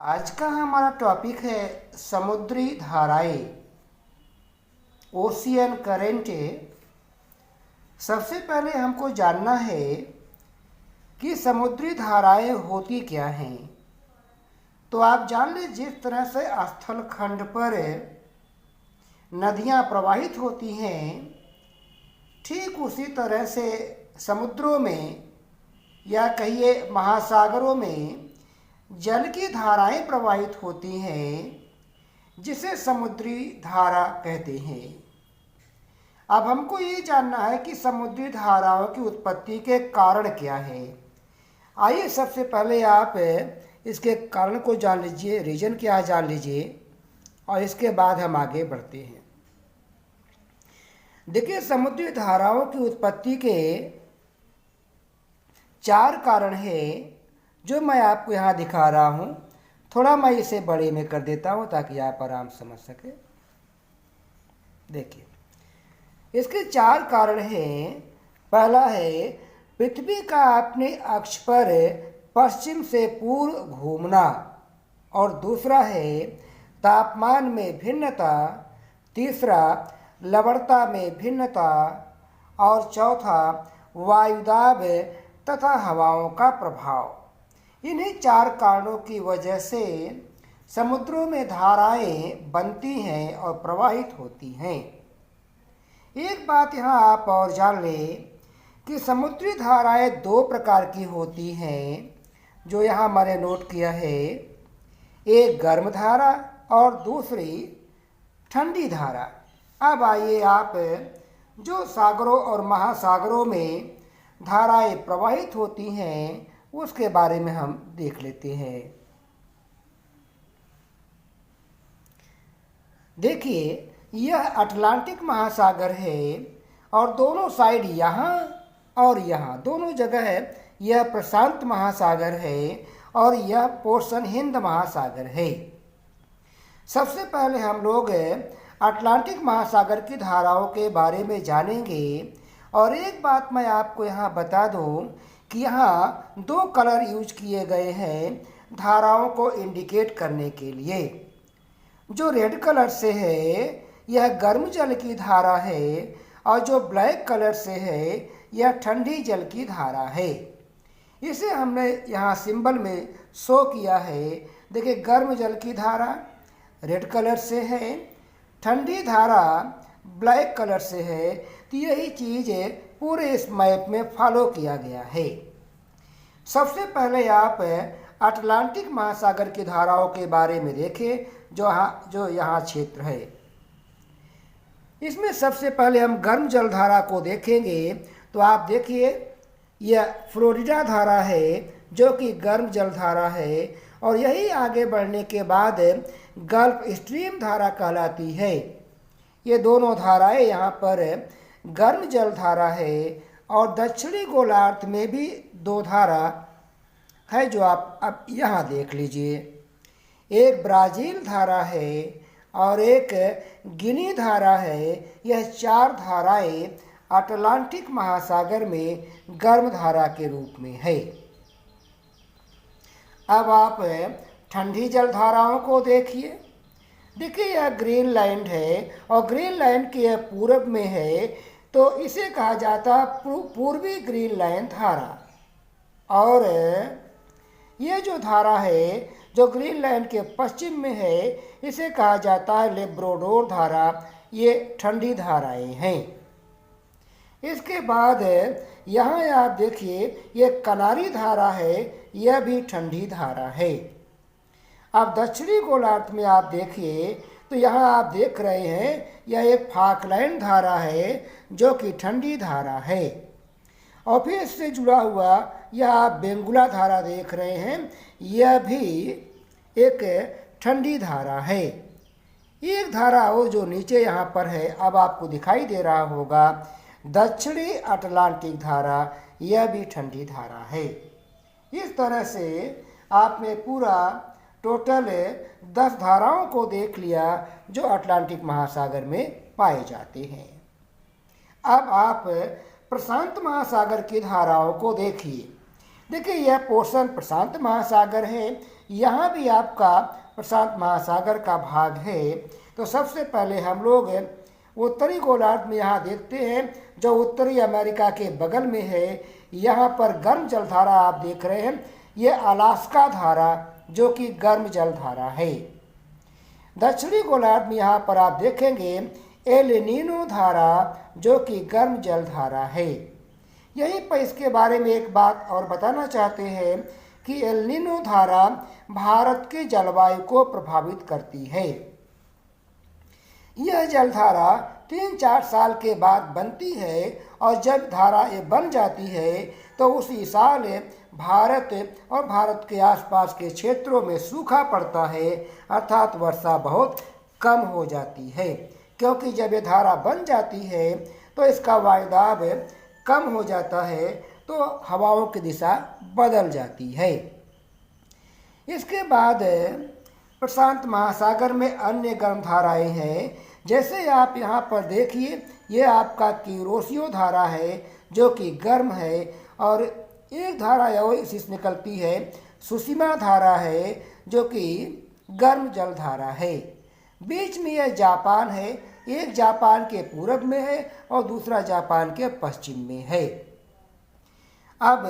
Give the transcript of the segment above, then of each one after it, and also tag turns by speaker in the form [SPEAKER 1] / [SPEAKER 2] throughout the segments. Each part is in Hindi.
[SPEAKER 1] आज का हमारा टॉपिक है समुद्री धाराएं, ओशियन करेंट। सबसे पहले हमको जानना है कि समुद्री धाराएं होती क्या हैं। तो आप जान लीजिए, जिस तरह से स्थल खंड पर नदियां प्रवाहित होती हैं, ठीक उसी तरह से समुद्रों में या कहिए महासागरों में जल की धाराएं प्रवाहित होती हैं, जिसे समुद्री धारा कहते हैं। अब हमको ये जानना है कि समुद्री धाराओं की उत्पत्ति के कारण क्या है। आइए सबसे पहले आप इसके कारण को जान लीजिए, रीजन क्या है जान लीजिए, और इसके बाद हम आगे बढ़ते हैं। देखिए, समुद्री धाराओं की उत्पत्ति के 4 कारण हैं, जो मैं आपको यहाँ दिखा रहा हूँ। थोड़ा मैं इसे बड़े में कर देता हूँ ताकि आप आराम समझ सके। देखिए, इसके 4 कारण हैं। पहला है पृथ्वी का अपने अक्ष पर पश्चिम से पूर्व घूमना, और दूसरा है तापमान में भिन्नता, तीसरा लवणता में भिन्नता, और चौथा वायुदाब तथा हवाओं का प्रभाव। इन्हीं 4 कारणों की वजह से समुद्रों में धाराएं बनती हैं और प्रवाहित होती हैं। एक बात यहाँ आप और जान लें कि समुद्री धाराएं 2 प्रकार की होती हैं, जो यहाँ मैंने नोट किया है। एक गर्म धारा और दूसरी ठंडी धारा। अब आइए, आप जो सागरों और महासागरों में धाराएं प्रवाहित होती हैं उसके बारे में हम देख लेते हैं। देखिए, यह अटलांटिक महासागर है, और दोनों साइड यहाँ और यहाँ दोनों जगह है। यह प्रशांत महासागर है और यह पोर्शन हिंद महासागर है। सबसे पहले हम लोग अटलांटिक महासागर की धाराओं के बारे में जानेंगे। और एक बात मैं आपको यहाँ बता दूँ कि यहाँ 2 कलर यूज किए गए हैं धाराओं को इंडिकेट करने के लिए। जो रेड कलर से है यह गर्म जल की धारा है, और जो ब्लैक कलर से है यह ठंडी जल की धारा है। इसे हमने यहाँ सिंबल में शो किया है। देखिए, गर्म जल की धारा रेड कलर से है, ठंडी धारा ब्लैक कलर से है। तो यही चीज़ पूरे इस मैप में फॉलो किया गया है। सबसे पहले आप अटलांटिक महासागर की धाराओं के बारे में देखें, जो यहाँ क्षेत्र है। इसमें सबसे पहले हम गर्म जल धारा को देखेंगे। तो आप देखिए, यह फ्लोरिडा धारा है, जो कि गर्म जल धारा है, और यही आगे बढ़ने के बाद गल्फ स्ट्रीम धारा कहलाती है। ये दोनों धाराएं यहाँ पर गर्म जल धारा है, और दक्षिणी गोलार्ध में भी 2 धारा है, जो आप अब यहाँ देख लीजिए। एक ब्राज़ील धारा है और एक गिनी धारा है। यह 4 धाराएं अटलांटिक महासागर में गर्म धारा के रूप में है। अब आप ठंडी जल धाराओं को देखिए। देखिए, यह ग्रीनलैंड है, और ग्रीनलैंड के पूरब में है, तो इसे कहा जाता है पूर्वी ग्रीनलैंड धारा। और ये जो धारा है जो ग्रीनलैंड के पश्चिम में है, इसे कहा जाता है लेब्राडोर धारा। ये ठंडी धाराएं हैं। इसके बाद यहाँ आप देखिए, ये कनारी धारा है, यह भी ठंडी धारा है। अब दक्षिणी गोलार्ध में आप देखिए, तो यहाँ आप देख रहे हैं यह एक फाकलैंड धारा है, जो कि ठंडी धारा है। और फिर इससे जुड़ा हुआ यह आप बेंगुला धारा देख रहे हैं, यह भी एक ठंडी धारा है। एक धारा हो जो नीचे यहाँ पर है, अब आपको दिखाई दे रहा होगा, दक्षिणी अटलांटिक धारा, यह भी ठंडी धारा है। इस तरह से आपने पूरा टोटल 10 धाराओं को देख लिया, जो अटलांटिक महासागर में पाए जाते हैं। अब आप प्रशांत महासागर की धाराओं को देखिए। देखिए, यह पोर्शन प्रशांत महासागर है, यहाँ भी आपका प्रशांत महासागर का भाग है। तो सबसे पहले हम लोग उत्तरी गोलार्ध में यहाँ देखते हैं, जो उत्तरी अमेरिका के बगल में है। यहाँ पर गर्म जलधारा आप देख रहे हैं, ये अलास्का धारा जो कि गर्म जलधारा है। दक्षिणी गोलार्ध में यहाँ पर आप देखेंगे एल नीनो धारा जो कि गर्म जलधारा है। यहीं पर इसके बारे में एक बात और बताना चाहते हैं कि एल नीनो धारा भारत के जलवायु को प्रभावित करती है। यह जलधारा 3-4 साल के बाद बनती है और जब धारा ये बन जाती है तो उसी साल भारत और भारत के आसपास के क्षेत्रों में सूखा पड़ता है, अर्थात वर्षा बहुत कम हो जाती है। क्योंकि जब ये धारा बन जाती है तो इसका वायुदाब कम हो जाता है, तो हवाओं की दिशा बदल जाती है। इसके बाद प्रशांत महासागर में अन्य गर्म धाराएं हैं। जैसे आप यहाँ पर देखिए, ये आपका क्यूरोसियो धारा है जो कि गर्म है, और एक धारा और इसी से निकलती है सुसीमा धारा है जो कि गर्म जल धारा है। बीच में यह जापान है, एक जापान के पूरब में है और दूसरा जापान के पश्चिम में है। अब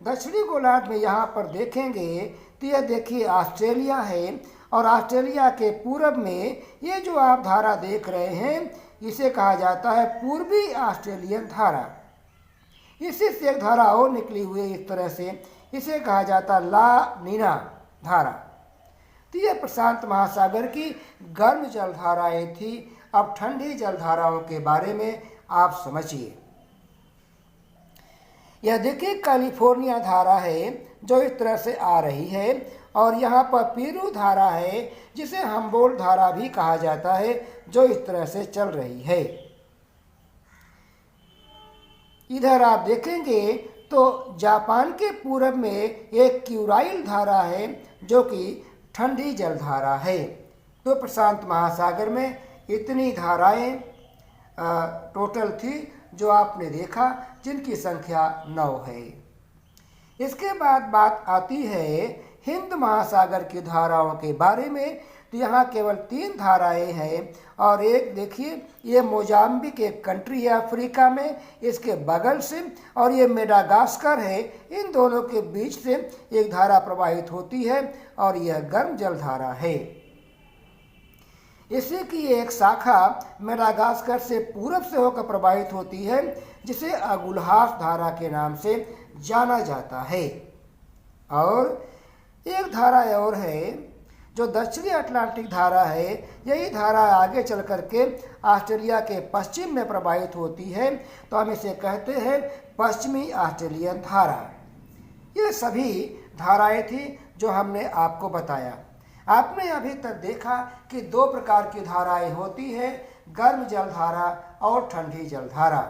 [SPEAKER 1] दक्षिणी गोलार्ध में यहाँ पर देखेंगे तो यह देखिए ऑस्ट्रेलिया है, और ऑस्ट्रेलिया के पूरब में ये जो आप धारा देख रहे हैं इसे कहा जाता है पूर्वी ऑस्ट्रेलियन धारा। इसी से एक धारा और निकली हुई है इस तरह से, इसे कहा जाता ला नीना धारा। तो ये प्रशांत महासागर की गर्म जलधाराएं थी। अब ठंडी जलधाराओं के बारे में आप समझिए। यह देखिए कैलिफोर्निया धारा है जो इस तरह से आ रही है, और यहाँ पर पेरू धारा है जिसे हम्बोल्ट धारा भी कहा जाता है जो इस तरह से चल रही है। इधर आप देखेंगे तो जापान के पूरब में एक क्यूराइल धारा है जो कि ठंडी जलधारा है। तो प्रशांत महासागर में इतनी धाराएं टोटल थी जो आपने देखा, जिनकी संख्या 9 है। इसके बाद बात आती है हिंद महासागर की धाराओं के बारे में। तो यहाँ केवल 3 धाराएं हैं, और एक देखिए ये मोजाम्बिक एक कंट्री है अफ्रीका में, इसके बगल से, और ये मेडागास्कर है। इन दोनों के बीच से एक धारा प्रवाहित होती है और यह गर्म जलधारा है। इसी की एक शाखा मेडागास्कर से पूरब से होकर प्रवाहित होती है, जिसे अगुल्हास धारा के नाम से जाना जाता है। और एक धारा और है जो दक्षिणी अटलांटिक धारा है। यही धारा आगे चल करके ऑस्ट्रेलिया के पश्चिम में प्रवाहित होती है, तो हम इसे कहते हैं पश्चिमी ऑस्ट्रेलियन धारा। ये सभी धाराएं थी जो हमने आपको बताया। आपने अभी तक देखा कि 2 प्रकार की धाराएं होती हैं, गर्म जलधारा और ठंडी जलधारा।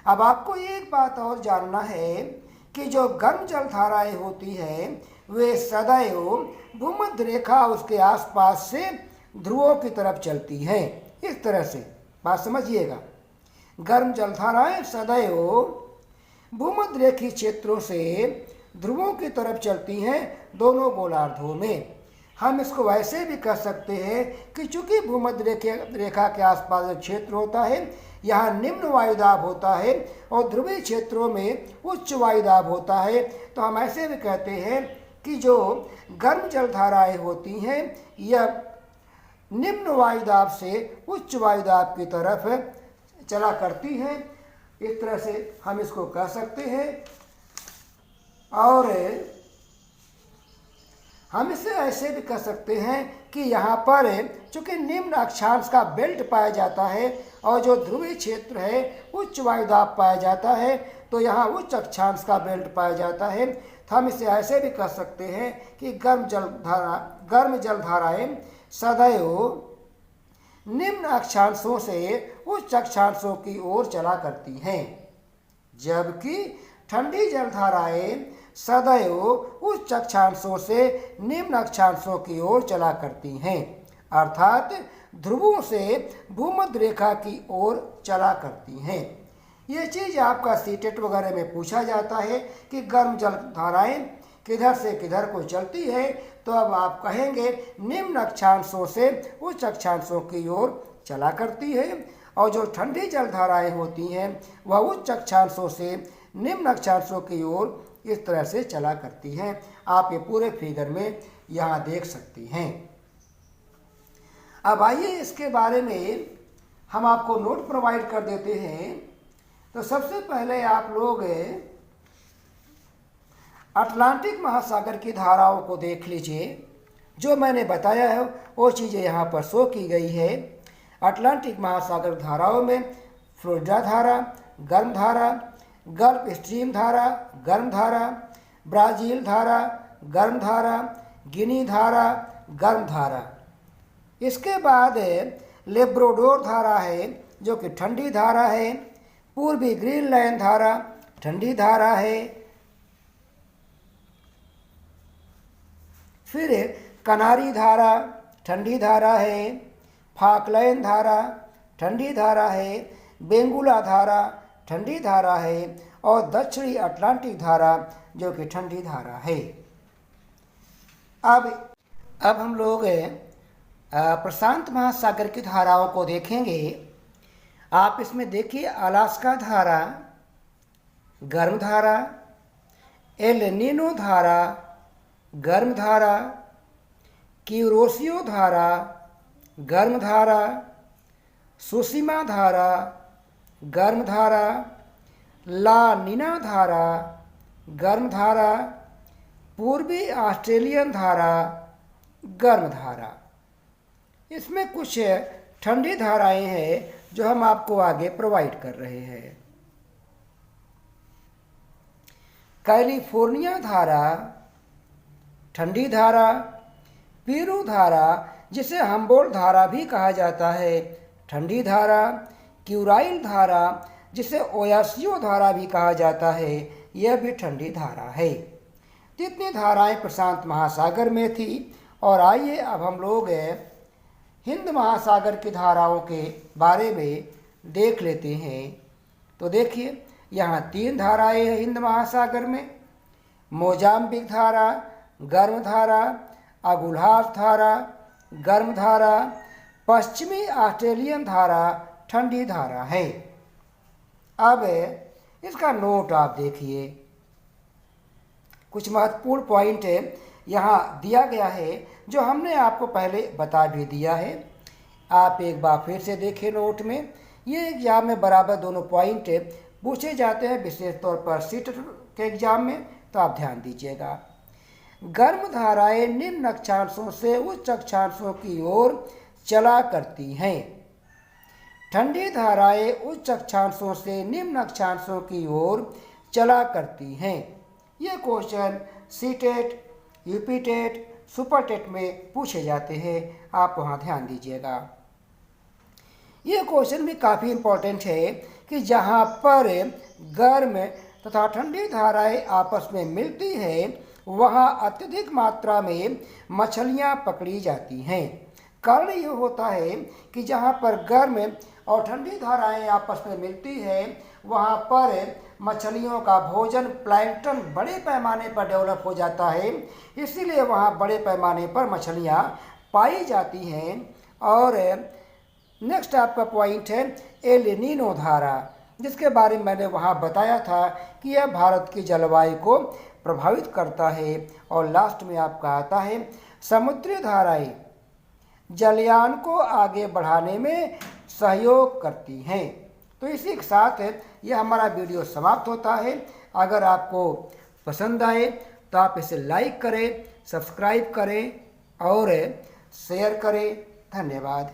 [SPEAKER 1] अब आपको एक बात और जानना है कि जो गर्म जलधाराएं होती हैं वे सदैव भूमध्य रेखा उसके आसपास से ध्रुवों की तरफ चलती हैं। इस तरह से बात समझिएगा, गर्म जलधाराएं सदैव भूमध्य रेखीय क्षेत्रों से ध्रुवों की तरफ चलती हैं दोनों गोलार्धों में। हम इसको वैसे भी कह सकते हैं कि चूंकि भूमध्य रेखा के आसपास जो क्षेत्र होता है यहाँ निम्न वायुदाब होता है और ध्रुवीय क्षेत्रों में उच्च वायुदाब होता है, तो हम ऐसे भी कहते हैं कि जो गर्म जलधाराएं होती हैं यह निम्न वायुदाब से उच्च वायुदाब की तरफ चला करती हैं। इस तरह से हम इसको कह सकते हैं। और हम इसे ऐसे भी कह सकते हैं कि यहाँ पर चूँकि निम्न अक्षांश का बेल्ट पाया जाता है और जो ध्रुवीय क्षेत्र है उच्च वायुदाब पाया जाता है, तो यहाँ उच्च अक्षांश का बेल्ट पाया जाता है। तो हम इसे ऐसे भी कह सकते हैं कि गर्म जलधाराएं सदैव निम्न अक्षांशों से उच्च अक्षांशों की ओर चला करती हैं, जबकि ठंडी जलधाराएं सदैव उच्च अक्षांशों से निम्न अक्षांशों की ओर चला करती हैं, अर्थात ध्रुवों से भूमध्य रेखा की ओर चला करती हैं। ये चीज़ आपका सीटेट वगैरह में पूछा जाता है कि गर्म जलधाराएं किधर से किधर को चलती है, तो अब आप कहेंगे निम्न अक्षांशों से उच्च अक्षांशों की ओर चला करती है, और जो ठंडी जलधाराएं होती हैं वह उच्च अक्षांशों से निम्न अक्षांशों की ओर इस तरह से चला करती हैं। आप ये पूरे फिगर में यहाँ देख सकती हैं। अब आइए इसके बारे में हम आपको नोट प्रोवाइड कर देते हैं। तो सबसे पहले आप लोग अटलांटिक महासागर की धाराओं को देख लीजिए। जो मैंने बताया है वो चीज़ें यहाँ पर शो की गई है। अटलांटिक महासागर धाराओं में फ्लोरिडा धारा, गर्म धारा, गल्फ स्ट्रीम धारा, गर्म धारा, ब्राज़ील धारा, गर्म धारा, गिनी धारा, गर्म धारा। इसके बाद लेब्राडोर धारा है जो कि ठंडी धारा है। पूर्वी ग्रीनलैंड धारा ठंडी धारा है। फिर कनारी धारा ठंडी धारा है। फाकलैंड धारा ठंडी धारा है। बेंगुला धारा ठंडी धारा है। और दक्षिणी अटलांटिक धारा जो कि ठंडी धारा है। अब हम लोग प्रशांत महासागर की धाराओं को देखेंगे। आप इसमें देखिए अलास्का धारा गर्म धारा, एल नीनो धारा गर्म धारा, क्यूरोसियो धारा गर्म धारा, सुसीमा धारा गर्म धारा, ला नीना धारा गर्म धारा, पूर्वी ऑस्ट्रेलियन धारा गर्म धारा। इसमें कुछ ठंडी धाराएं हैं जो हम आपको आगे प्रोवाइड कर रहे हैं। कैलिफोर्निया धारा ठंडी धारा, पीरू धारा जिसे हम्बोल्ट धारा भी कहा जाता है ठंडी धारा, क्यूराइल धारा जिसे ओयासियो धारा भी कहा जाता है यह भी ठंडी धारा है। जितनी धाराएं प्रशांत महासागर में थी। और आइए अब हम लोग हिंद महासागर की धाराओं के बारे में देख लेते हैं। तो देखिए यहाँ 3 धाराएं हैं हिंद महासागर में। मोजाम्बिक धारा गर्म धारा, अगुल्हास धारा गर्म धारा, पश्चिमी ऑस्ट्रेलियन धारा ठंडी धारा है। अब इसका नोट आप देखिए। कुछ महत्वपूर्ण पॉइंट यहाँ दिया गया है जो हमने आपको पहले बता भी दिया है। आप एक बार फिर से देखें नोट में। ये एग्जाम में बराबर दोनों पॉइंट पूछे जाते हैं, विशेष तौर पर सीट के एग्जाम में, तो आप ध्यान दीजिएगा। गर्म धाराएं निम्न अक्षांशों से उच्च अक्षांशों की ओर चला करती हैं। ठंडी धाराएं उच्च अक्षांशों से निम्न अक्षांशों की ओर चला करती हैं। ये क्वेश्चन सीटेट, यूपीटेट, सुपरटेट में पूछे जाते हैं। आप वहाँ ध्यान दीजिएगा। ये क्वेश्चन भी काफ़ी इम्पोर्टेंट है कि जहाँ पर गर्म तथा ठंडी धाराएं आपस में मिलती हैं वहाँ अत्यधिक मात्रा में मछलियाँ पकड़ी जाती हैं। कारण ये होता है कि जहाँ पर गर्म और ठंडी धाराएं आपस में मिलती है वहाँ पर मछलियों का भोजन प्लैंकटन बड़े पैमाने पर डेवलप हो जाता है। इसीलिए वहाँ बड़े पैमाने पर मछलियाँ पाई जाती हैं। और नेक्स्ट आपका पॉइंट है एल नीनो धारा, जिसके बारे में मैंने वहाँ बताया था कि यह भारत की जलवायु को प्रभावित करता है। और लास्ट में आपका आता है समुद्री धाराएं जलयान को आगे बढ़ाने में सहयोग करती हैं। तो इसी के साथ यह हमारा वीडियो समाप्त होता है। अगर आपको पसंद आए तो आप इसे लाइक करें, सब्सक्राइब करें और शेयर करें। धन्यवाद।